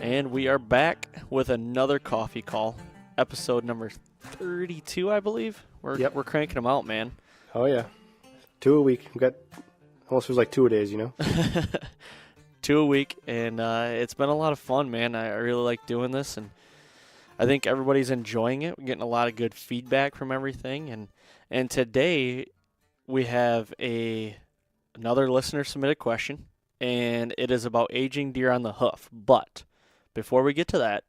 And we are back with another coffee call, episode number 32, I believe. We're cranking them out, man. Oh, yeah. 2 a week. We've got almost feels like 2 a days, you know? 2 a week, and it's been a lot of fun, man. I really like doing this, and I think everybody's enjoying it. We're getting a lot of good feedback from everything, and today we have another listener submitted question, and it is about aging deer on the hoof. But before we get to that,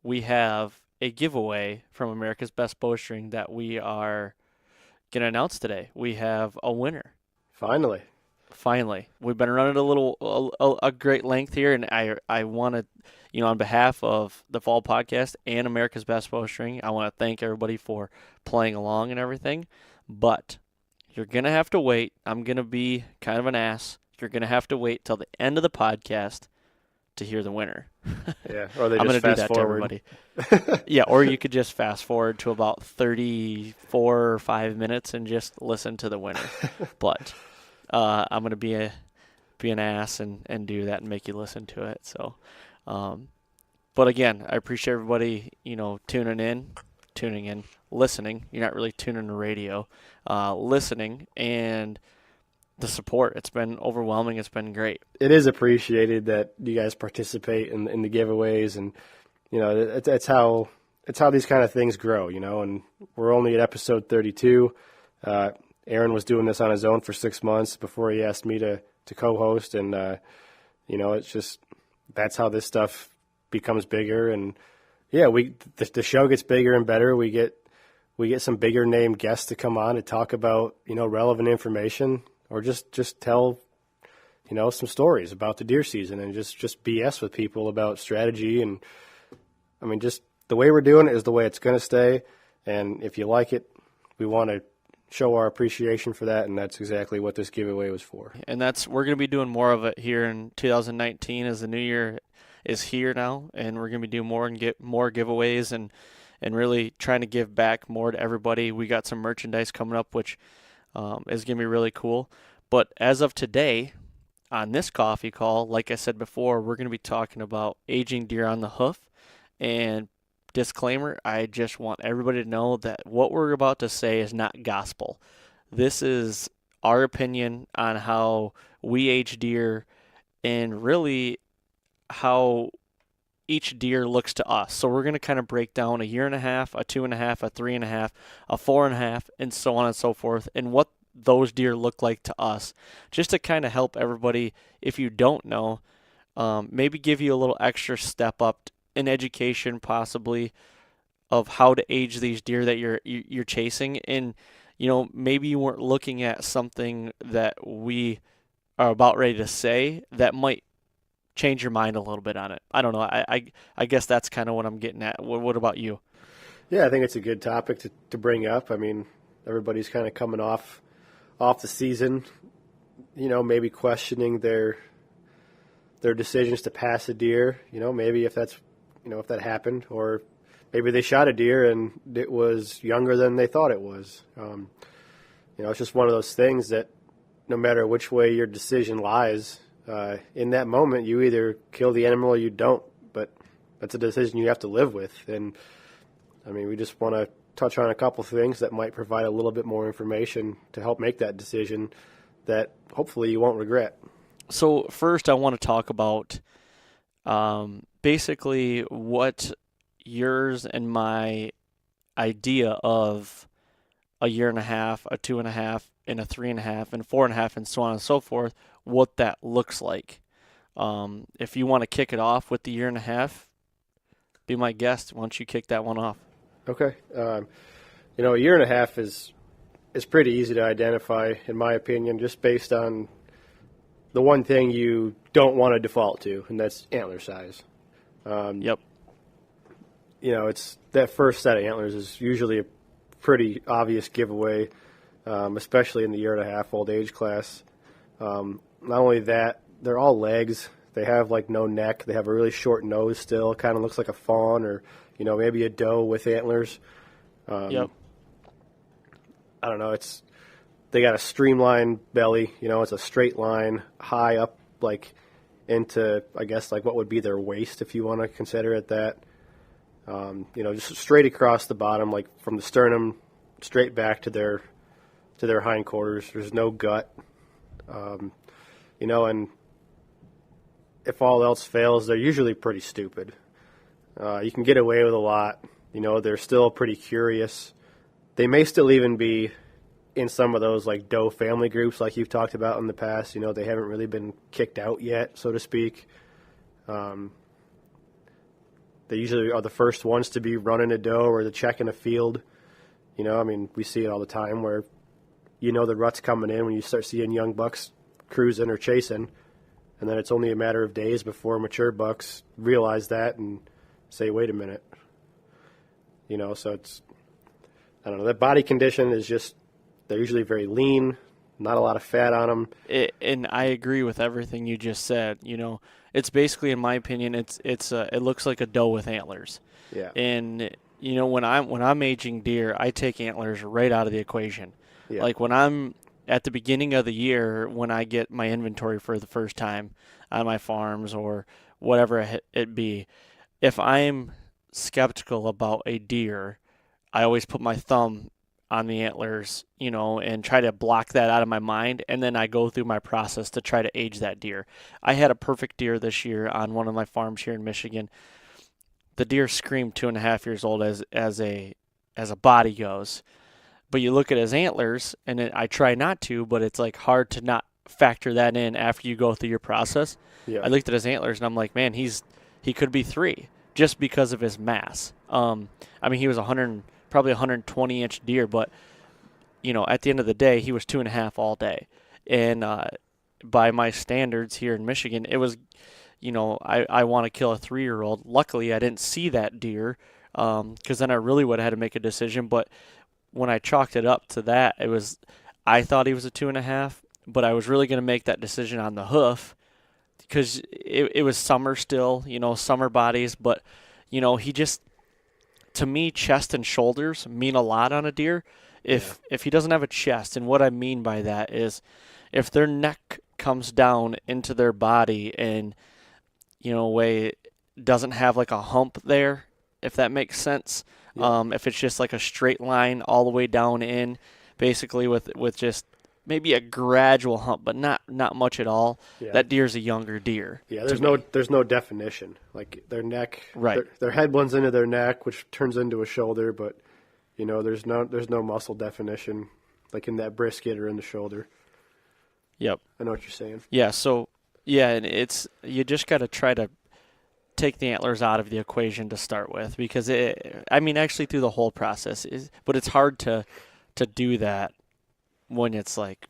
we have a giveaway from America's Best Bowstring that we are going to announce today. We have a winner. Finally. We've been running a great length here, and I want to, on behalf of the Fall Podcast and America's Best Bowstring, I want to thank everybody for playing along and everything. But you're going to have to wait. I'm going to be kind of an ass. You're going to have to wait till the end of the podcast to hear the winner. Yeah, or they I'm just going to do fast that forward. to everybody. Yeah, or you could just fast forward to about 34 or 5 minutes and just listen to the winner. But I'm going to be an ass and do that and make you listen to it. So, but again, I appreciate everybody, tuning in, listening. You're not really tuning to radio, listening, and the support. It's been overwhelming. It's been great. It is appreciated that you guys participate in the giveaways, and it's how these kind of things grow. And we're only at episode 32. Aaron was doing this on his own for 6 months before he asked me to co-host, and it's just that's how this stuff becomes bigger. And yeah, the show gets bigger and better. We get some bigger name guests to come on to talk about relevant information, or just tell some stories about the deer season, and just BS with people about strategy. And I mean, just the way we're doing it is the way it's going to stay. And if you like it, we want to show our appreciation for that, and that's exactly what this giveaway was for. And we're going to be doing more of it here in 2019 as the new year is here now, and we're going to be doing more and get more giveaways and really trying to give back more to everybody. We got some merchandise coming up, which is going to be really cool. But as of today, on this coffee call, like I said before, we're going to be talking about aging deer on the hoof. And disclaimer, I just want everybody to know that what we're about to say is not gospel. This is our opinion on how we age deer and really how each deer looks to us. So we're going to kind of break down a 1.5 years, a 2.5, a 3.5, a 4.5, and so on and so forth, and what those deer look like to us, just to kind of help everybody, if you don't know, maybe give you a little extra step up in education, possibly, of how to age these deer that you're chasing. And maybe you weren't looking at something that we are about ready to say that might change your mind a little bit on it. I don't know. I guess that's kind of what I'm getting at. What about you? Yeah, I think it's a good topic to bring up. I mean, everybody's kind of coming off the season, maybe questioning their decisions to pass a deer, maybe if that's, if that happened, or maybe they shot a deer and it was younger than they thought it was. It's just one of those things that no matter which way your decision lies, in that moment, you either kill the animal or you don't, but that's a decision you have to live with. And I mean, we just want to touch on a couple things that might provide a little bit more information to help make that decision that hopefully you won't regret. So first, I want to talk about basically what yours and my idea of a 1.5 years, a 2.5, and a 3.5, and 4.5, and so on and so forth, what that looks like. If you want to kick it off with the 1.5 years, be my guest. Why don't you kick that one off? Okay. A 1.5 years is pretty easy to identify, in my opinion, just based on the one thing you don't want to default to, and that's antler size. Yep. It's that first set of antlers is usually a pretty obvious giveaway, especially in the 1.5 years old age class. Not only that, they're all legs. They have no neck. They have a really short nose still. Kind of looks like a fawn or, maybe a doe with antlers. Yep. I don't know. They got a streamlined belly. It's a straight line high up, into, I guess, like what would be their waist, if you want to consider it that. Just straight across the bottom, like from the sternum straight back to their hindquarters. There's no gut. And if all else fails, they're usually pretty stupid. You can get away with a lot. They're still pretty curious. They may still even be in some of those like doe family groups like you've talked about in the past. They haven't really been kicked out yet, so to speak. They usually are the first ones to be running a doe or to check in a field. We see it all the time where the rut's coming in when you start seeing young bucks cruising or chasing, and then it's only a matter of days before mature bucks realize that and say, wait a minute. So it's, I don't know, that body condition is just, they're usually very lean, not a lot of fat on them. And I agree with everything you just said. It's basically, in my opinion, it looks like a doe with antlers. Yeah. And when I'm aging deer, I take antlers right out of the equation. Yeah. Like when I'm at the beginning of the year, when I get my inventory for the first time on my farms or whatever it be, if I'm skeptical about a deer, I always put my thumb on the antlers, and try to block that out of my mind, and then I go through my process to try to age that deer. I had a perfect deer this year on one of my farms here in Michigan. The deer screamed 2.5 years old as a body goes, but you look at his antlers, and I try not to, but it's like hard to not factor that in after you go through your process. Yeah. I looked at his antlers, and I'm like, man, he could be 3 just because of his mass. He was probably 120-inch deer, but at the end of the day, he was 2.5 all day, and by my standards here in Michigan, it was, I want to kill a 3-year-old. Luckily, I didn't see that deer, because then I really would have had to make a decision. But when I chalked it up to that, I thought he was a 2.5, but I was really going to make that decision on the hoof because it was summer still, summer bodies, but he just. To me, chest and shoulders mean a lot on a deer. If he doesn't have a chest, and what I mean by that is if their neck comes down into their body and, way doesn't have like a hump there, if that makes sense. Yeah. If it's just like a straight line all the way down in, basically with just maybe a gradual hump, but not much at all. Yeah. That deer's a younger deer. Yeah, there's no definition. Like their neck, right? Their head blends into their neck, which turns into a shoulder, but there's no muscle definition like in that brisket or in the shoulder. Yep. I know what you're saying. Yeah. So and you just got to try to take the antlers out of the equation to start with because actually through the whole process but it's hard to do that. When it's like,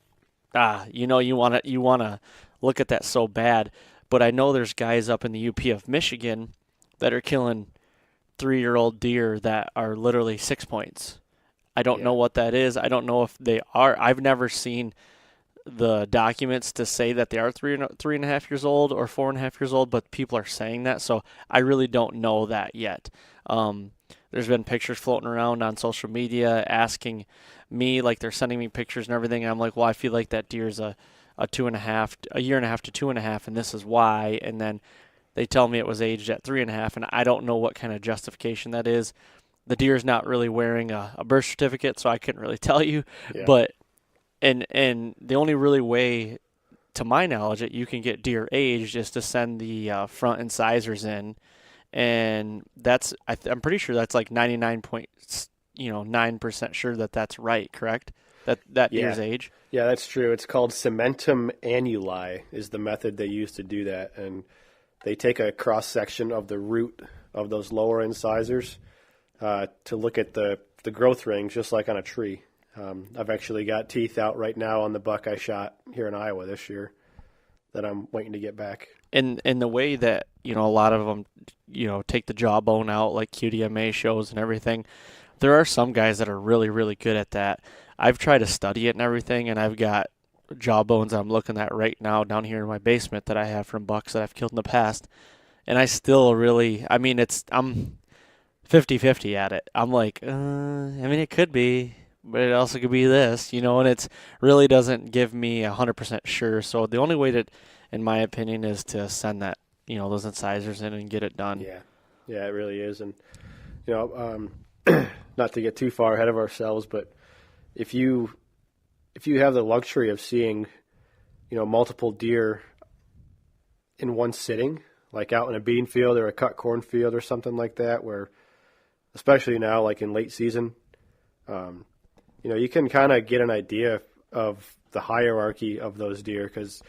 you want to look at that so bad. But I know there's guys up in the UP of Michigan that are killing 3-year-old deer that are literally 6 points. I don't know what that is. I don't know if they are. I've never seen the documents to say that they are 3.5 years old or 4.5 years old, but people are saying that. So I really don't know that yet. There's been pictures floating around on social media asking me, like they're sending me pictures and everything. And I'm like, well, I feel like that deer's a 2.5, a year and a half to 2.5, and this is why. And then they tell me it was aged at 3.5, and I don't know what kind of justification that is. The deer's not really wearing a birth certificate, so I couldn't really tell you. Yeah. But and the only really way, to my knowledge, that you can get deer aged is to send the front incisors in. And that's I'm pretty sure that's like 99.9% sure that that's right, correct? That deer's age. Yeah, that's true. It's called cementum annuli is the method they use to do that, and they take a cross section of the root of those lower incisors to look at the growth rings, just like on a tree. I've actually got teeth out right now on the buck I shot here in Iowa this year that I'm waiting to get back. And the way that, a lot of them, take the jawbone out like QDMA shows and everything, there are some guys that are really, really good at that. I've tried to study it and everything, and I've got jawbones I'm looking at right now down here in my basement that I have from bucks that I've killed in the past. And I still really, I'm 50-50 at it. I'm like, it could be, but it also could be this, and it's really doesn't give me 100% sure. So the only way to, in my opinion, is to send that, those incisors in and get it done. Yeah, yeah, it really is. And not to get too far ahead of ourselves, but if you have the luxury of seeing, multiple deer in one sitting, like out in a bean field or a cut corn field or something like that, where especially now, like in late season, you can kind of get an idea of the hierarchy of those deer because,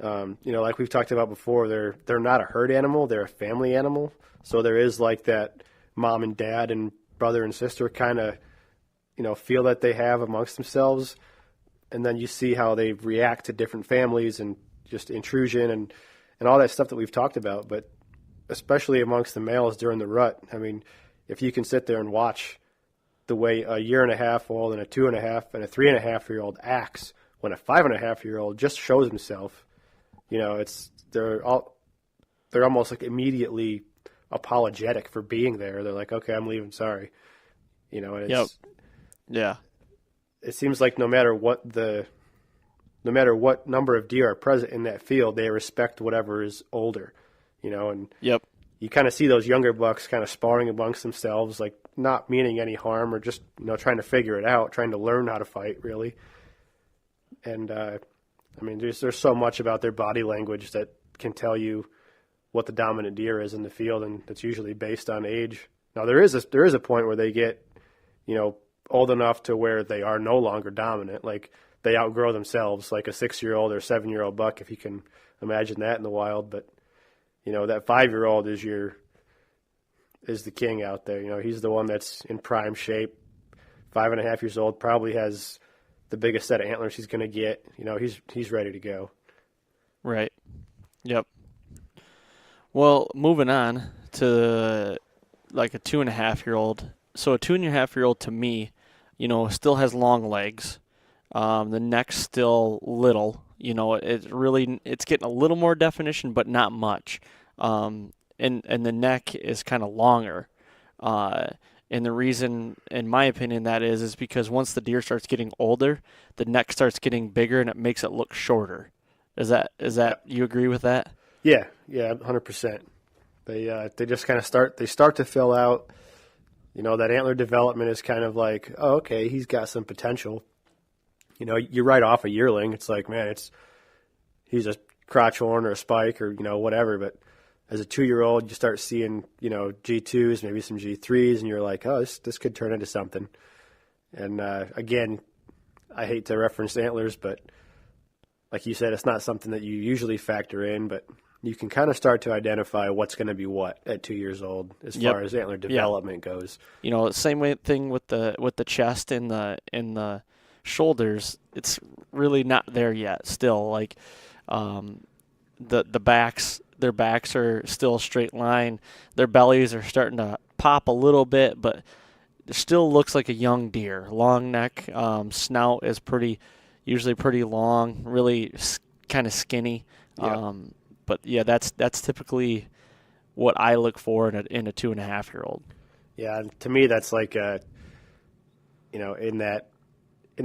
like we've talked about before, they're not a herd animal, they're a family animal. So there is like that mom and dad and brother and sister kind of, feel that they have amongst themselves. And then you see how they react to different families and just intrusion and all that stuff that we've talked about. But especially amongst the males during the rut, I mean, if you can sit there and watch the way a 1.5-year-old and a 2.5 and a 3.5-year-old acts when a 5.5-year-old just shows himself, they're almost like immediately apologetic for being there. They're like, okay, I'm leaving, sorry. And it's, Yep. Yeah. It seems like no matter what number of deer are present in that field, they respect whatever is older, and Yep. you kind of see those younger bucks kind of sparring amongst themselves, like not meaning any harm or just, trying to figure it out, trying to learn how to fight, really. And, there's so much about their body language that can tell you what the dominant deer is in the field, and that's usually based on age. Now, there is a point where they get, old enough to where they are no longer dominant, like they outgrow themselves, like a 6-year-old or 7-year-old buck, if you can imagine that in the wild. But that 5-year-old is the king out there. He's the one that's in prime shape. 5.5 years old, probably has the biggest set of antlers he's going to get. He's ready to go. Right. Yep. Well, moving on to like a 2.5-year-old. So a 2.5-year-old to me, still has long legs. The neck's still little. It's getting a little more definition, but not much. And the neck is kind of longer. And the reason, in my opinion, that is because once the deer starts getting older, the neck starts getting bigger and it makes it look shorter. Is that you agree with that? Yeah, 100%. They just kind of start to fill out. That antler development is kind of like, oh, okay, he's got some potential. You write off a yearling, it's like, man, he's a crotch horn or a spike or whatever. But as a 2-year-old, you start seeing G2s, maybe some G3s, and you're like, oh, this could turn into something. And again, I hate to reference antlers, but like you said, it's not something that you usually factor in, but you can kind of start to identify what's going to be what at 2 years old as far as antler development goes. Same thing with the chest and the shoulders. It's really not there yet. Still, like the backs, their backs are still a straight line. Their bellies are starting to pop a little bit, but it still looks like a young deer. Long neck, snout is usually pretty long, really kind of skinny. Yeah. But yeah, that's typically what I look for in a 2.5-year-old. Yeah, to me that's like in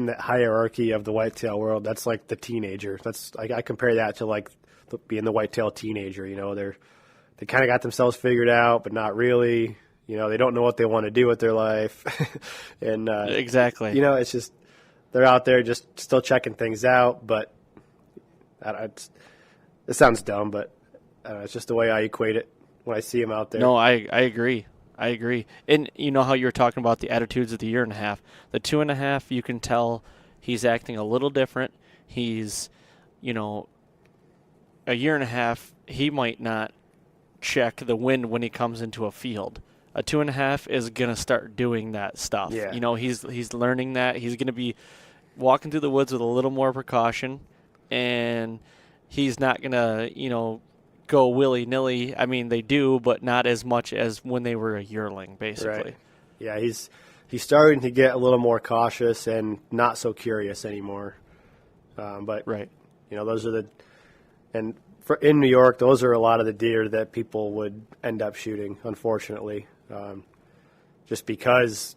that hierarchy of the whitetail world, that's like the teenager. That's I compare that to like being the whitetail teenager. They kind of got themselves figured out, but not really. They don't know what they want to do with their life, and Exactly. It's just they're out there just still checking things out, but it sounds dumb, but it's just the way I equate it when I see them out there. No, I agree. I agree. And you know how you were talking about the attitudes of the 1.5. The 2.5, you can tell he's acting a little different. He's, a 1.5, he might not check the wind when he comes into a field. A 2.5 is going to start doing that stuff. Yeah. He's learning that. He's going to be walking through the woods with a little more precaution, and he's not going to, go willy-nilly. I mean, they do, but not as much as when they were a yearling, basically. Right. Yeah, he's starting to get a little more cautious and not so curious anymore. But right. Those are in New York, those are a lot of the deer that people would end up shooting, unfortunately, just because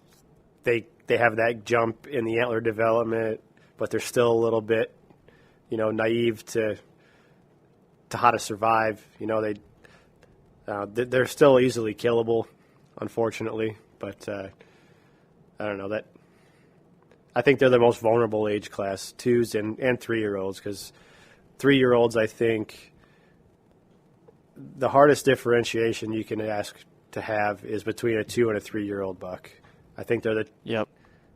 they they have that jump in the antler development, but they're still a little bit, naive to how to survive. They're still easily killable, unfortunately. But I don't know that. I think they're the most vulnerable age class, 2s and 3-year-olds, because 3-year-olds, I think, the hardest differentiation you can ask to have is between a 2 and a 3-year-old buck. I think they're the. Yep.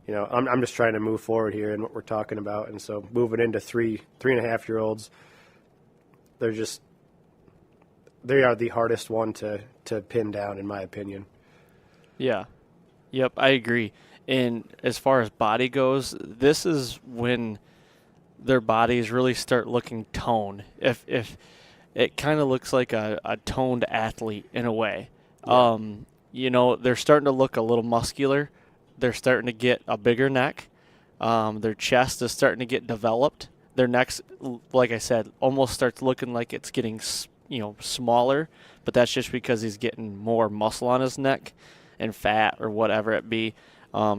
I'm just trying to move forward here in what we're talking about, and so moving into 3.5-year-olds, they are the hardest one to pin down, in my opinion. Yeah. Yep, I agree. And as far as body goes, this is when their bodies really start looking toned. If it kind of looks like a toned athlete in a way. Yeah. They're starting to look a little muscular. They're starting to get a bigger neck. Their chest is starting to get developed. Their neck, like I said, almost starts looking like it's getting, smaller, but that's just because he's getting more muscle on his neck and fat or whatever it be.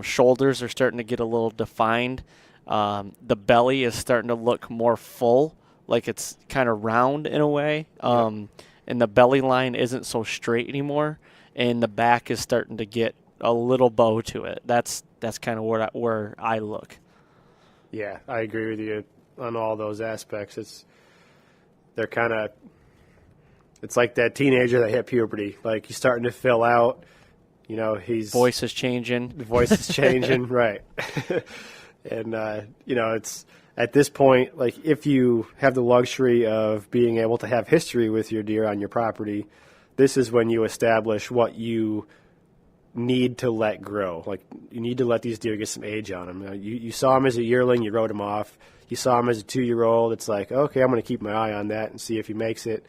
Shoulders are starting to get a little defined. The belly is starting to look more full, like it's kind of round in a way. And the belly line isn't so straight anymore, and the back is starting to get a little bow to it. That's kind of where I look. Yeah, I agree with you on all those aspects. It's like that teenager that hit puberty. Like, he's starting to fill out. His voice is changing. The voice is changing, right? And it's at this point, like, if you have the luxury of being able to have history with your deer on your property, this is when you establish what you need to let grow. Like, you need to let these deer get some age on them. You saw him as a yearling, you wrote him off. You saw him as a 2-year-old. It's like, okay, I'm going to keep my eye on that and see if he makes it.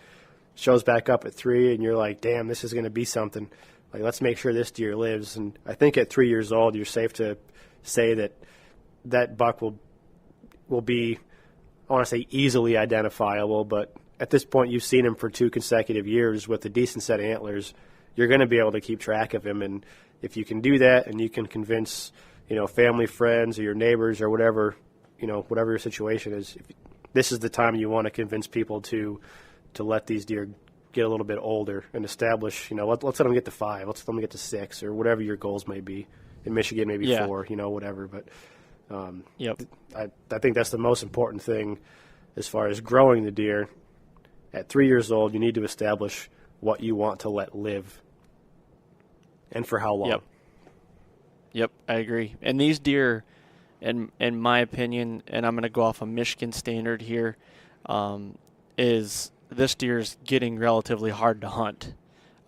Shows back up at 3, and you're like, damn, this is going to be something. Like, let's make sure this deer lives. And I think at 3 years old, you're safe to say that buck will be, I want to say, easily identifiable. But at this point, you've seen him for 2 consecutive years with a decent set of antlers. You're going to be able to keep track of him. And if you can do that, and you can convince, family, friends, or your neighbors, or whatever your situation is, this is the time you want to convince people to let these deer get a little bit older and establish, let's let them get to 5, let's let them get to 6, or whatever your goals may be. In Michigan, maybe 4, whatever. But Yep. I think that's the most important thing as far as growing the deer. At 3 years old, you need to establish what you want to let live and for how long. Yep, I agree. And these deer, in my opinion, and I'm going to go off a Michigan standard here, is this deer is getting relatively hard to hunt.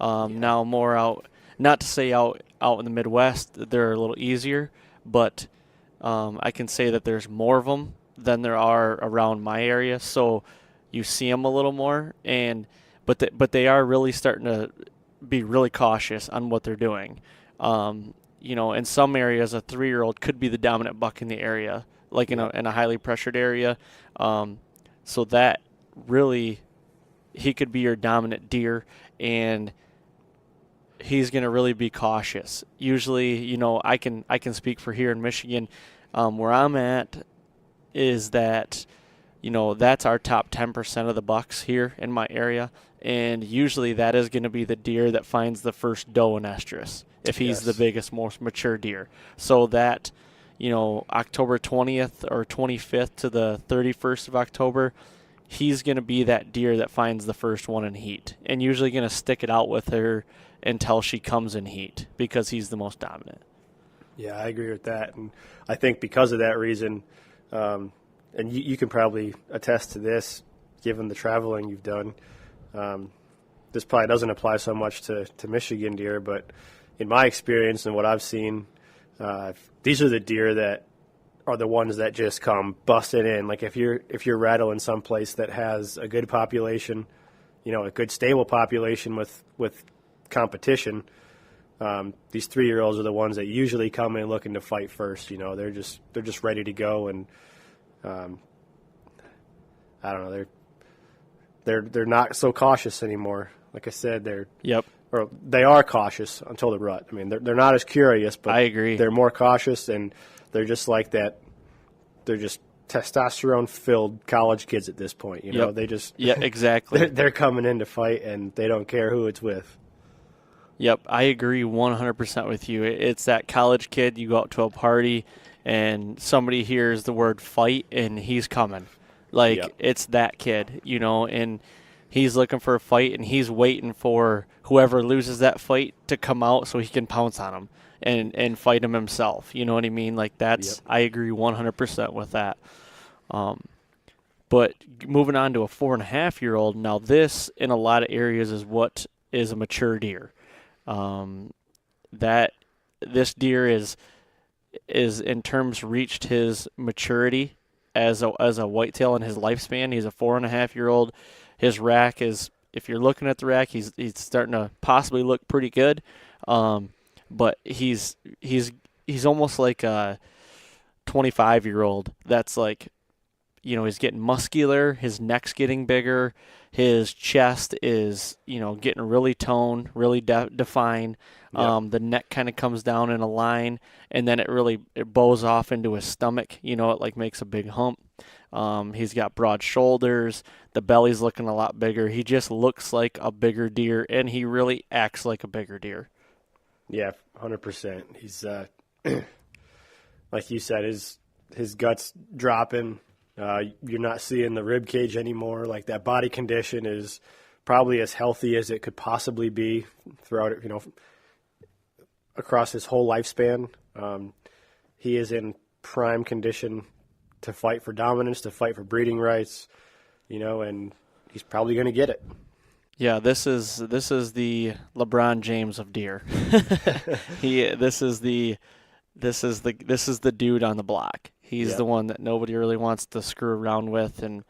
Now more out, not to say out in the Midwest, they're a little easier, but I can say that there's more of them than there are around my area. So you see them a little more, but they are really starting to be really cautious on what they're doing. In some areas, a 3-year-old could be the dominant buck in the area, like in a highly pressured area. So that really, he could be your dominant deer, and he's going to really be cautious. Usually, I can speak for here in Michigan, where I'm at, is that, that's our top 10% of the bucks here in my area, and usually that is going to be the deer that finds the first doe in estrus, if he's the biggest, most mature deer. So that, October 20th or 25th to the 31st of October, he's going to be that deer that finds the first one in heat, and usually going to stick it out with her until she comes in heat, because he's the most dominant. Yeah, I agree with that. And I think because of that reason, and you can probably attest to this, given the traveling you've done, this probably doesn't apply so much to Michigan deer, but in my experience and what I've seen, these are the deer that are the ones that just come busting in. Like, if you're rattling someplace that has a good population, a good stable population with competition, these 3-year-olds are the ones that usually come in looking to fight first. They're just ready to go, and I don't know, they're not so cautious anymore. Like I said, or they are cautious until the rut. I mean, they're not as curious, but I agree. they're more cautious, and they're just like that. They're just testosterone-filled college kids at this point. You know, they just exactly. they're coming in to fight, and they don't care who it's with. Yep, I agree 100% with you. It's that college kid. You go out to a party, and somebody hears the word fight, and he's coming. Like, it's that kid, you know, and he's looking for a fight, and he's waiting for whoever loses that fight to come out so he can pounce on him and fight him himself. You know what I mean? Like, that's I agree 100% with that. But moving on to a 4.5-year-old, now this, in a lot of areas, is what is a mature deer. That this deer is in terms reached his maturity as a whitetail in his lifespan. He's a 4.5-year-old. His rack is, if you're looking at the rack, he's starting to possibly look pretty good. But he's almost like a 25-year-old. That's like, you know, he's getting muscular. His neck's getting bigger. His chest is, you know, getting really toned, really defined. The neck kind of comes down in a line, and then it bows off into his stomach. You know, it like makes a big hump. He's got broad shoulders. The belly's looking a lot bigger. He just looks like a bigger deer, and he really acts like a bigger deer. Yeah, 100%. He's like you said, his guts dropping. You're not seeing the rib cage anymore. Like, that body condition is probably as healthy as it could possibly be throughout it, you know, across his whole lifespan. He is in prime condition to fight for dominance, to fight for breeding rights, you know, and he's probably going to get it. Yeah, this is the LeBron James of deer. This is the dude on the block. He's the one that nobody really wants to screw around with, and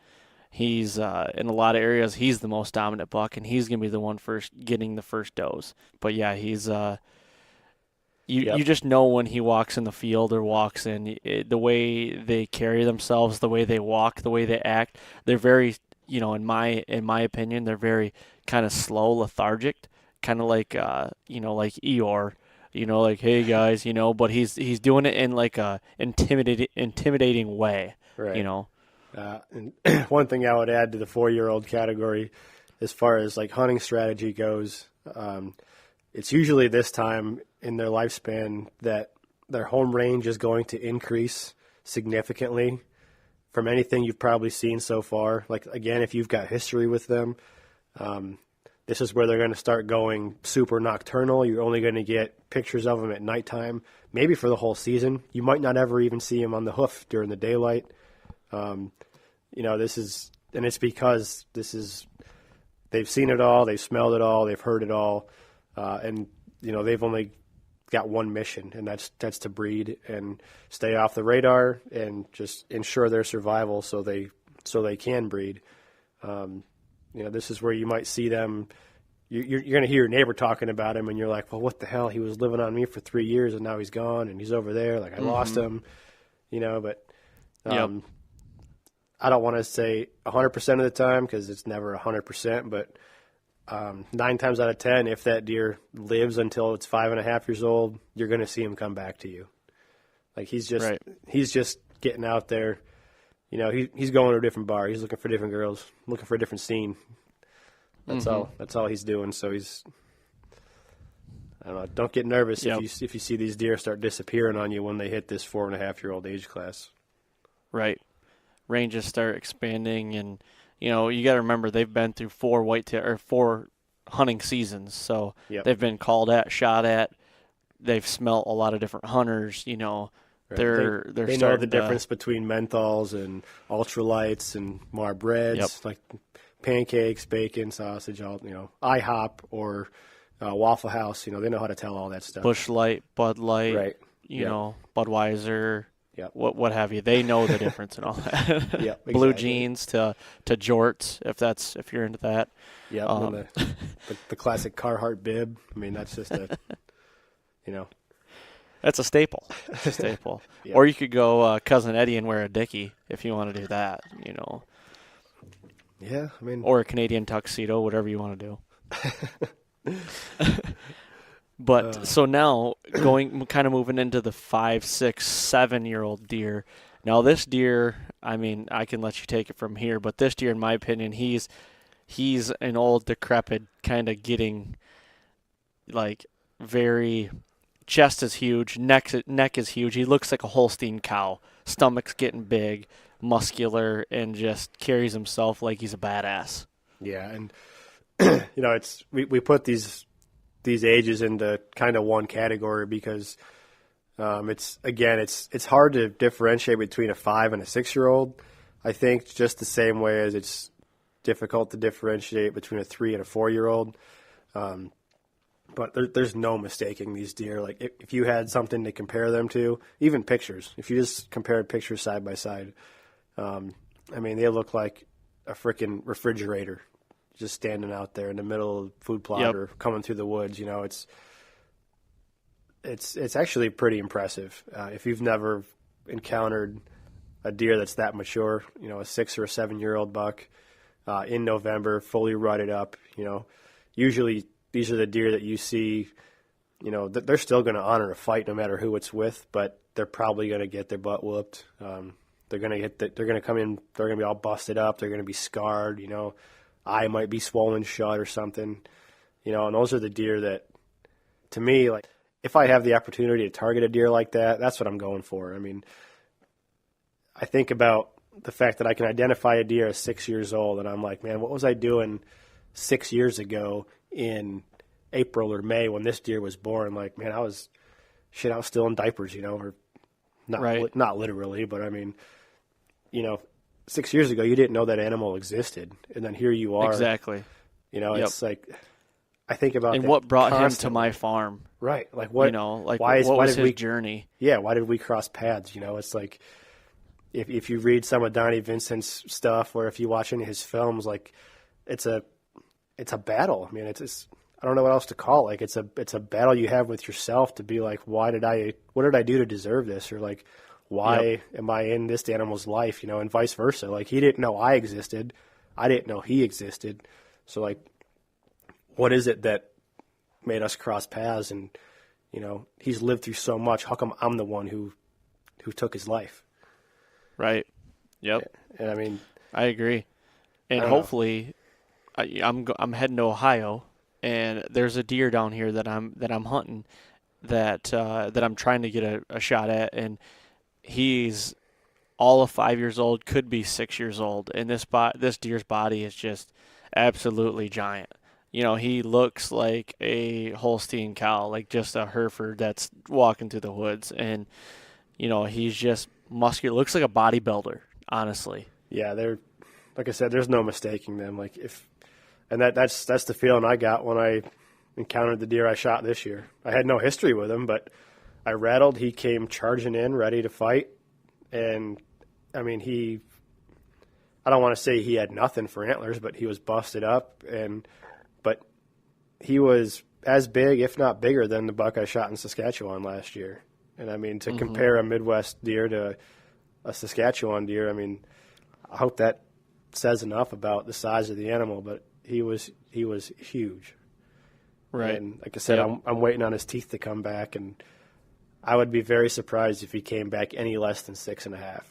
he's in a lot of areas he's the most dominant buck, and he's gonna be the one getting the first does. But yeah, he's you just know when he walks in the field or walks in, the way they carry themselves, the way they walk, the way they act. They're very, you know, in my opinion, they're very kind of slow, lethargic, kind of like you know, like Eeyore. You know, like, hey guys, you know, but he's doing it in like a intimidating way, right? You know. And one thing I would add to the 4-year-old category, as far as like hunting strategy goes, it's usually this time in their lifespan that their home range is going to increase significantly from anything you've probably seen so far. Like, again, if you've got history with them, this is where they're going to start going super nocturnal. You're only going to get pictures of them at nighttime, maybe for the whole season. You might not ever even see them on the hoof during the daylight. You know, it's because they've seen it all, they've smelled it all, they've heard it all, and you know, they've only got one mission, and that's to breed and stay off the radar and just ensure their survival, so they can breed. You know, this is where you might see them. You're going to hear your neighbor talking about him, and you're like, well, what the hell? He was living on me for 3 years, and now he's gone, and he's over there. Like, I lost him, you know, but I don't want to say 100% of the time, because it's never 100%, but 9 times out of 10, if that deer lives until it's 5.5 years old, you're going to see him come back to you. Like, he's just getting out there. You know, he's going to a different bar. He's looking for different girls, looking for a different scene. That's all. That's all he's doing. So I don't know. Don't get nervous if you see these deer start disappearing on you when they hit this 4.5-year-old age class. Right. Ranges start expanding, and you know, you got to remember they've been through 4 hunting seasons, so they've been called at, shot at. They've smelt a lot of different hunters. You know. Right. They know the difference between menthols and ultralights and Marbreds, like pancakes, bacon, sausage, all, you know, IHOP or Waffle House. You know, they know how to tell all that stuff. Busch Light, Bud Light, right? You know, Budweiser, what have you. They know the difference and all that. Blue jeans to jorts, if you're into that. Yeah, the classic Carhartt bib. I mean, that's just a, you know. That's a staple. It's a staple. Or you could go Cousin Eddie and wear a dickie if you want to do that, you know. Yeah, I mean. Or a Canadian tuxedo, whatever you want to do. But so now kind of moving into the 5, 6, 7-year-old deer. Now this deer, I mean, I can let you take it from here, but this deer, in my opinion, he's an old decrepit, kind of getting like very chest is huge, neck is huge. He looks like a Holstein cow. Stomach's getting big, muscular, and just carries himself like he's a badass. Yeah, and it's we put these ages into kind of one category because it's hard to differentiate between a 5 and a 6-year-old. I think just the same way as it's difficult to differentiate between a 3 and a 4-year-old. But there's no mistaking these deer. Like if you had something to compare them to, even pictures, if you just compared pictures side by side, I mean, they look like a freaking refrigerator just standing out there in the middle of the food plot or coming through the woods. It's actually pretty impressive. If you've never encountered a deer that's that mature, a 6 or a 7-year-old buck in November, fully rutted up, usually these are the deer that you see, they're still going to honor a fight no matter who it's with, but they're probably going to get their butt whooped. They're going to come in, they're going to be all busted up. They're going to be scarred, eye might be swollen shut or something, and those are the deer that, to me, like, if I have the opportunity to target a deer like that, that's what I'm going for. I mean, I think about the fact that I can identify a deer at 6 years old, and I'm like, man, what was I doing 6 years ago in April or May when this deer was born? Like, man, I was still in diapers, or not literally, but I mean, 6 years ago, you didn't know that animal existed, and then here you are. Exactly. It's like, I think about and that what brought constantly. him to my farm. Right. Like what? What why was did his journey? Yeah. Why did we cross paths? It's like if you read some of Donnie Vincent's stuff, or if you watch any of his films, like it's a battle. I mean, I don't know what else to call it. Like it's a battle you have with yourself to be like, what did I do to deserve this? Or like, why am I in this animal's life? And vice versa. Like, he didn't know I existed. I didn't know he existed. So like, what is it that made us cross paths? And, he's lived through so much. How come I'm the one who took his life? Right. Yep. And I mean, I agree. And hopefully I'm heading to Ohio, and there's a deer down here that I'm hunting that I'm trying to get a shot at, and he's all of 5 years old, could be 6 years old, and this deer's body is just absolutely giant. He looks like a Holstein cow, like just a Hereford that's walking through the woods, and he's just muscular, looks like a bodybuilder, honestly. Yeah, like I said, there's no mistaking them. Like that's the feeling I got when I encountered the deer I shot this year. I had no history with him, but I rattled. He came charging in, ready to fight, and I mean, I don't want to say he had nothing for antlers, but he was busted up, but he was as big, if not bigger, than the buck I shot in Saskatchewan last year. And I mean, to compare a Midwest deer to a Saskatchewan deer, I mean, I hope that says enough about the size of the animal, but he was huge. Right. And like I said, I'm waiting on his teeth to come back, and I would be very surprised if he came back any less than 6.5.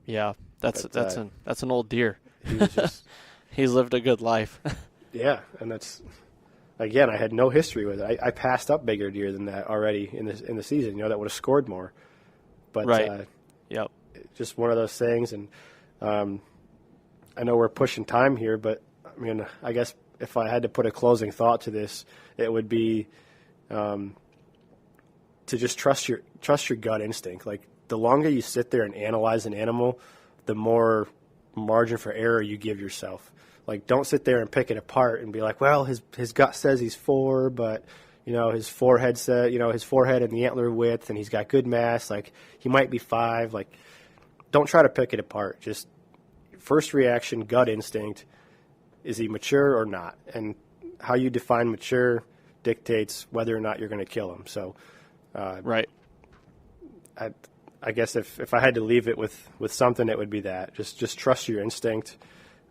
Yeah, that's an old deer. He was just, He's lived a good life. yeah, and that's, again, I had no history with it. I passed up bigger deer than that already in the season. That would have scored more. But right. Yep. Just one of those things, and I know we're pushing time here, but I mean, I guess if I had to put a closing thought to this, it would be to just trust your gut instinct. Like, the longer you sit there and analyze an animal, the more margin for error you give yourself. Like, don't sit there and pick it apart and be like, well, his gut says he's 4, but his forehead and the antler width, and he's got good mass. Like, he might be 5. Like, don't try to pick it apart. Just first reaction, gut instinct. Is he mature or not? And how you define mature dictates whether or not you're going to kill him. So, right. I guess if I had to leave it with something, it would be that. Just trust your instinct.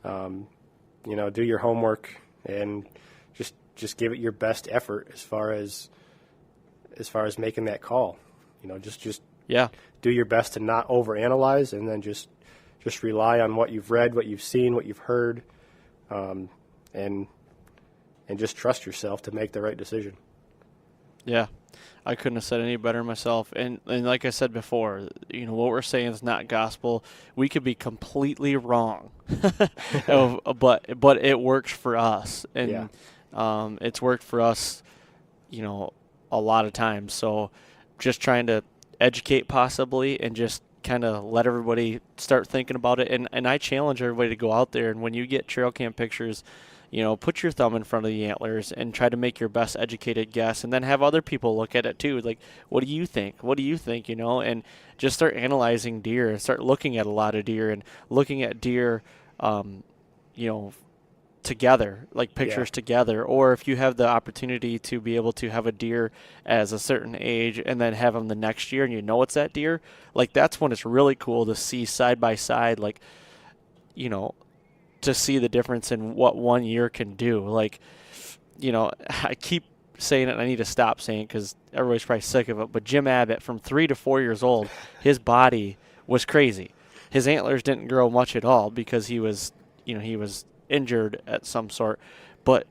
Do your homework and just give it your best effort as far as making that call. Just Yeah. do your best to not overanalyze, and then just rely on what you've read, what you've seen, what you've heard, and just trust yourself to make the right decision. Yeah, I couldn't have said any better myself. And like I said before, what we're saying is not gospel. We could be completely wrong, but it works for us, and it's worked for us, a lot of times. So just trying to educate possibly, and just kind of let everybody start thinking about it. And I challenge everybody to go out there, and when you get trail cam pictures, put your thumb in front of the antlers and try to make your best educated guess, and then have other people look at it too. Like, what do you think? What do you think? And just start analyzing deer, and start looking at a lot of deer, and looking at deer, together, like pictures together. Or if you have the opportunity to be able to have a deer as a certain age and then have them the next year, and it's that deer, like that's when it's really cool to see side by side, like, to see the difference in what 1 year can do. Like, I keep saying it, and I need to stop saying it because everybody's probably sick of it, but Jim Abbott, from 3 to 4 years old, his body was crazy. His antlers didn't grow much at all because he was injured at some sort, but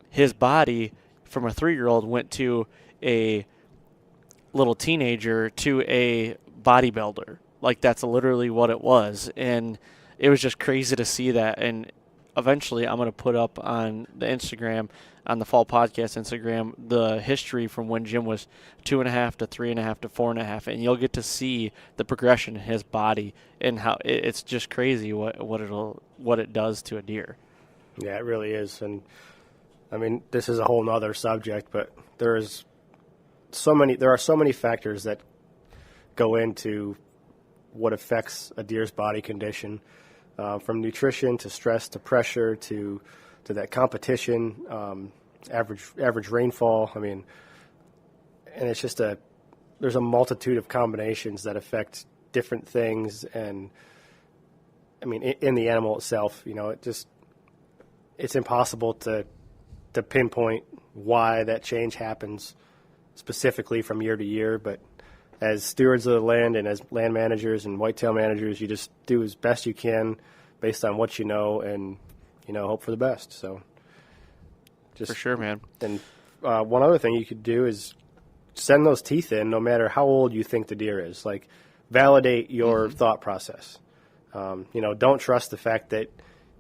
his body from a 3-year-old went to a little teenager to a bodybuilder. Like, that's literally what it was. And it was just crazy to see that. And eventually I'm going to put up on the Instagram, on the Fall Podcast Instagram, the history from when Jim was 2.5 to 3.5 to 4.5, and you'll get to see the progression in his body and how it's just crazy what it does to a deer. Yeah, it really is. And I mean, this is a whole nother subject, but there are so many factors that go into what affects a deer's body condition, from nutrition to stress to pressure to that competition, average rainfall. I mean, and it's just there's a multitude of combinations that affect different things. And I mean, in the animal itself, it's impossible to pinpoint why that change happens specifically from year to year. But as stewards of the land and as land managers and whitetail managers, you just do as best you can based on what you know, and hope for the best. So, for sure, man. And one other thing you could do is send those teeth in, no matter how old you think the deer is. Like, validate your thought process. Don't trust the fact that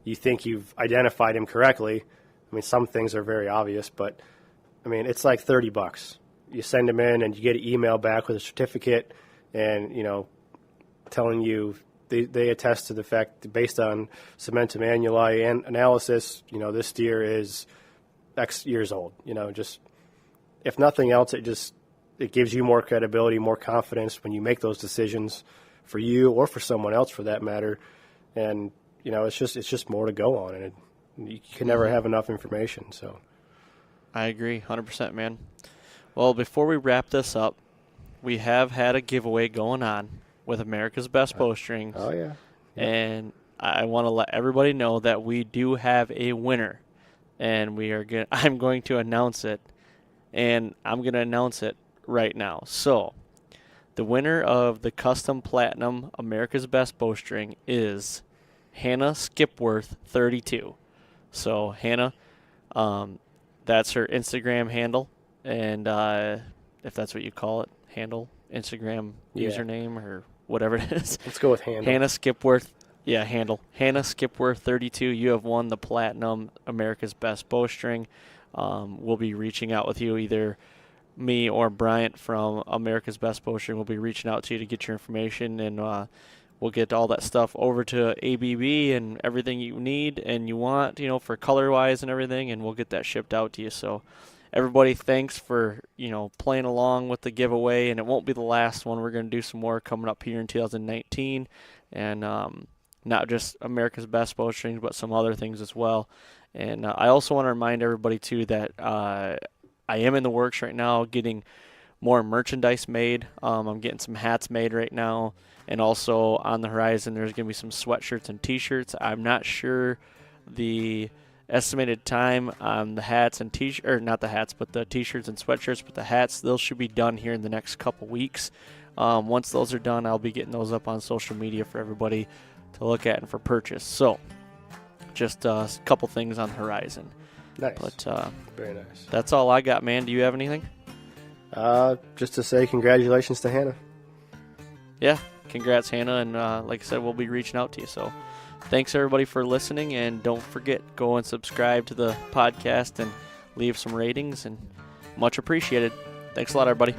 you think you've identified him correctly. I mean, some things are very obvious, but I mean, it's like $30. You send him in, and you get an email back with a certificate, and telling you they attest to the fact that based on cementum annuli and analysis, this deer is X years old. Just, if nothing else, it gives you more credibility, more confidence when you make those decisions for you or for someone else for that matter. And it's just more to go on, and you can never have enough information. So I agree 100%, man. Well, before we wrap this up, we have had a giveaway going on with America's Best Bowstrings. Oh, yeah. And I want to let everybody know that we do have a winner, and I'm going to announce it, and I'm going to announce it right now. So, the winner of the Custom Platinum America's Best Bowstring is Hannah Skipworth 32. So, Hannah, that's her Instagram handle, and if that's what you call it, Instagram username or whatever it is. Let's go with handle. Hannah Skipworth. Yeah, handle. Hannah Skipworth 32. You have won the Platinum America's Best Bowstring. We'll be reaching out with you. Either me or Bryant from America's Best Bowstring will be reaching out to you to get your information, and we'll get all that stuff over to ABB and everything you need and you want, for color-wise and everything, and we'll get that shipped out to you. So everybody, thanks for, playing along with the giveaway, and it won't be the last one. We're going to do some more coming up here in 2019, and not just America's Best Bowstrings, but some other things as well. And I also want to remind everybody, too, that I am in the works right now getting more merchandise made. I'm getting some hats made right now, and also on the horizon there's going to be some sweatshirts and T-shirts. I'm not sure the estimated time on the hats and or not the hats, but the t-shirts and sweatshirts. But the hats, those should be done here in the next couple weeks. Once those are done, I'll be getting those up on social media for everybody to look at and for purchase. So just a couple things on the horizon. Nice. But very nice. That's all I got, man. Do you have anything? Just to say congratulations to Hannah. Yeah, congrats, Hannah. And like I said, we'll be reaching out to you. So thanks, everybody, for listening. And don't forget, go and subscribe to the podcast and leave some ratings. And much appreciated. Thanks a lot, everybody.